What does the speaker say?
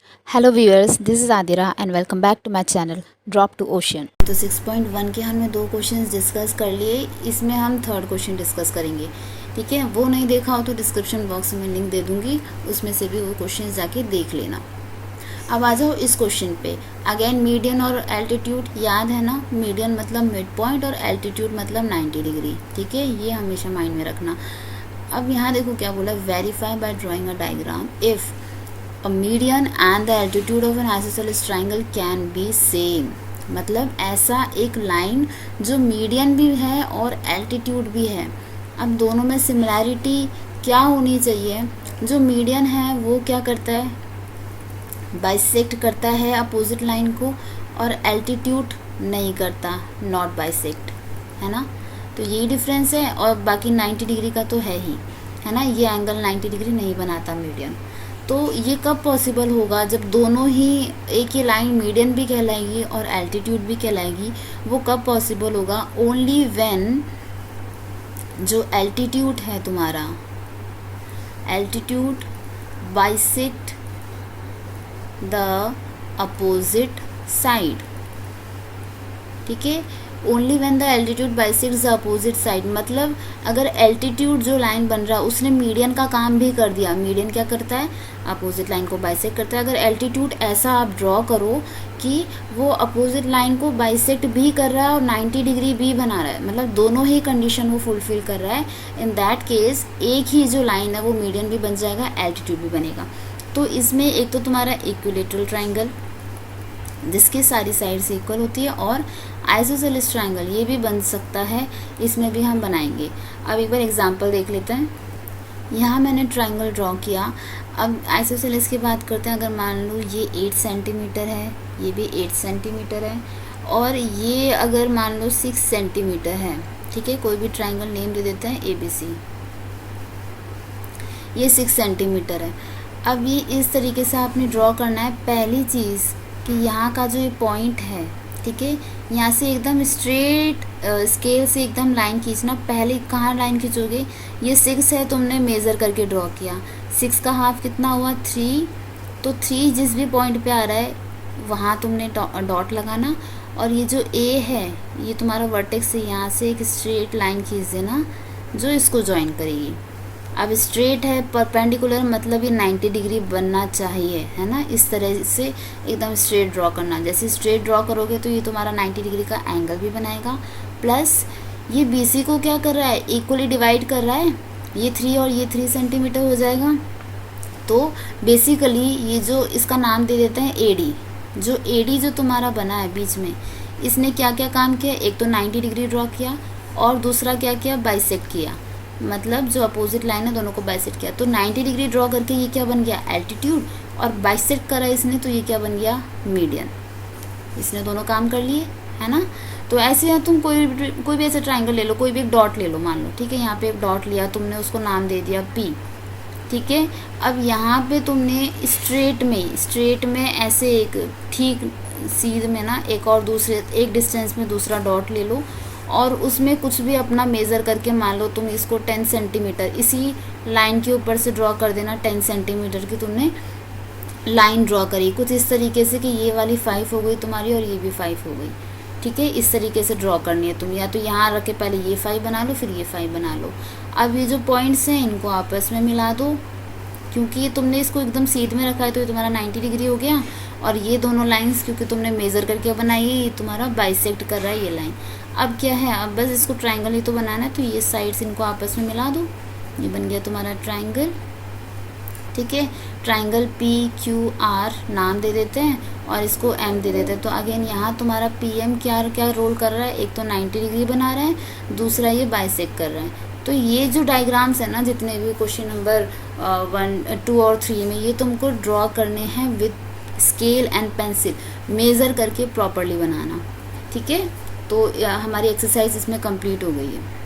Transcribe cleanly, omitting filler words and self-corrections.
Hello viewers, this is Adira and welcome back to my channel drop to ocean. तो 6.1 के हमने 2 questions discuss कर लिए। इसमें हम थर्ड क्वेश्चन डिस्कस करेंगे। ठीक है, वो नहीं देखा हो तो डिस्क्रिप्शन बॉक्स में लिंक दे दूंगी, उसमें से भी वो क्वेश्चंस जाके देख लेना। अब आ जाओ इस क्वेश्चन पे। अगेन मीडियन और एल्टीट्यूड याद है ना, मीडियन मतलब मिड पॉइंट और एल्टीट्यूड मतलब 90 डिग्री। ठीक है, ये हमेशा माइंड में रखना। अब यहाँ देखो क्या बोला, verify bye drawing a diagram if a median and the altitude of an isosceles triangle can be same। मतलब ऐसा एक लाइन जो मीडियन भी है और एल्टीट्यूड भी है। अब दोनों में सिमिलैरिटी क्या होनी चाहिए? जो मीडियन है वो क्या करता है, बाइसेक्ट करता है अपोजिट लाइन को, और एल्टीट्यूड नहीं करता, नॉट बाइसेक्ट, है ना। तो यही डिफरेंस है। और बाकी 90 डिग्री का तो है ही, है ना। ये एंगल 90 डिग्री नहीं बनाता मीडियन। तो ये कब पॉसिबल होगा? जब दोनों ही एक ही लाइन मीडियन भी कहलाएगी और एल्टीट्यूड भी कहलाएगी। वो कब पॉसिबल होगा? ओनली व्हेन जो एल्टीट्यूड है तुम्हारा, altitude bisect the opposite side. ठीक है, only when the altitude bisects the opposite side. मतलब अगर एल्टीट्यूड जो लाइन बन रहा है उसने मीडियन का काम भी कर दिया। मीडियन क्या करता है? अपोजिट लाइन को बाइसेक्ट करता है। अगर एल्टीट्यूड ऐसा आप ड्रॉ करो कि वो अपोजिट लाइन को बाइसेक्ट भी कर रहा है और 90 डिग्री भी बना रहा है, मतलब दोनों ही कंडीशन वो फुलफिल कर रहा है, इन दैट केस एक ही जो लाइन है वो मीडियन भी बन जाएगा, एल्टीट्यूड भी बनेगा। तो इसमें एक तो तुम्हारा इक्विलेटरल ट्राइंगल जिसकी सारी साइड्स इक्वल होती है, और आइसोसेलेस ट्राइंगल ये भी बन सकता है, इसमें भी हम बनाएंगे। अब एक बार एग्जांपल देख लेते हैं। यहाँ मैंने ट्राइंगल ड्रॉ किया। अब आइसोसेलेस की बात करते हैं। अगर मान लो ये 8 सेंटीमीटर है, ये भी 8 सेंटीमीटर है, और ये अगर मान लो 6 सेंटीमीटर है। ठीक है, कोई भी ट्राइंगल नेम दे देते हैं ABC। ये 6 सेंटीमीटर है। अब ये इस तरीके से आपने ड्रॉ करना है। पहली चीज़ कि यहाँ का जो ये पॉइंट है, ठीक है, यहाँ से एकदम स्ट्रेट स्केल से एकदम लाइन खींचना। पहले कहाँ लाइन खींचोगे? ये 6 है, तुमने मेज़र करके ड्रॉ किया। 6 का हाफ कितना हुआ? 3। तो 3 जिस भी पॉइंट पे आ रहा है वहाँ तुमने डॉट लगाना। और ये जो A है ये तुम्हारा वर्टेक्स से यहाँ से एक स्ट्रेट लाइन खींच देना जो इसको ज्वाइन करेगी। अब स्ट्रेट है, परपेंडिकुलर मतलब ये 90 डिग्री बनना चाहिए, है ना। इस तरह से एकदम स्ट्रेट ड्रॉ करना। जैसे स्ट्रेट ड्रॉ करोगे तो ये तुम्हारा 90 डिग्री का एंगल भी बनाएगा। प्लस ये BC को क्या कर रहा है? इक्वली डिवाइड कर रहा है। ये 3 और ये 3 सेंटीमीटर हो जाएगा। तो बेसिकली ये जो इसका नाम दे देते हैं AD। जो AD जो तुम्हारा बना है बीच में, इसने क्या क्या काम किया? एक तो 90 डिग्री ड्रॉ किया, और दूसरा क्या किया? बाइसेक्ट किया। मतलब जो अपोजिट लाइन है दोनों को बाइसेक्ट किया। तो 90 डिग्री ड्रॉ करके ये क्या बन गया? एल्टीट्यूड। और बाइसेक्ट करा इसने तो ये क्या बन गया? मीडियन। इसने दोनों काम कर लिए, है ना। तो ऐसे है, तुम कोई भी ऐसा ट्राइंगल ले लो, कोई भी एक डॉट ले लो, मान लो। ठीक है, यहाँ पे एक डॉट लिया तुमने, उसको नाम दे दिया P। ठीक है, अब यहाँ पे तुमने स्ट्रेट में ऐसे एक ठीक सीध में ना एक और दूसरे एक डिस्टेंस में दूसरा डॉट ले लो, और उसमें कुछ भी अपना मेज़र करके, मान लो तुम इसको 10 सेंटीमीटर इसी लाइन के ऊपर से ड्रॉ कर देना। 10 सेंटीमीटर की तुमने लाइन ड्रॉ करी कुछ इस तरीके से कि ये वाली 5 हो गई तुम्हारी और ये भी 5 हो गई। ठीक है, इस तरीके से ड्रॉ करनी है तुम। या तो यहाँ रख के पहले ये 5 बना लो, फिर ये 5 बना लो। अब ये जो पॉइंट्स हैं इनको आपस में मिला दो, क्योंकि तुमने इसको एकदम सीध में रखा है तो ये तुम्हारा 90 डिग्री हो गया। और ये दोनों लाइंस क्योंकि तुमने मेज़र करके बनाई है, ये तुम्हारा बाइसेक्ट कर रहा है ये लाइन। अब क्या है? अब बस इसको ट्राइंगल ही तो बनाना है, तो ये साइड्स इनको आपस में मिला दो। ये बन गया तुम्हारा ट्राइंगल। ठीक है, ट्राइंगल PQR नाम दे देते हैं और इसको M दे देते हैं। तो अगेन यहाँ तुम्हारा PM क्या क्या रोल कर रहा है? एक तो 90 डिग्री बना रहा है, दूसरा ये बाइसेक्ट कर रहा है। तो ये जो डायग्राम्स है ना, जितने भी क्वेश्चन नंबर 1, 2 और 3 में, ये तुमको ड्रॉ करने हैं with scale and pencil, measure करके प्रॉपरली बनाना। ठीक है, तो हमारी एक्सरसाइज इसमें कंप्लीट हो गई है।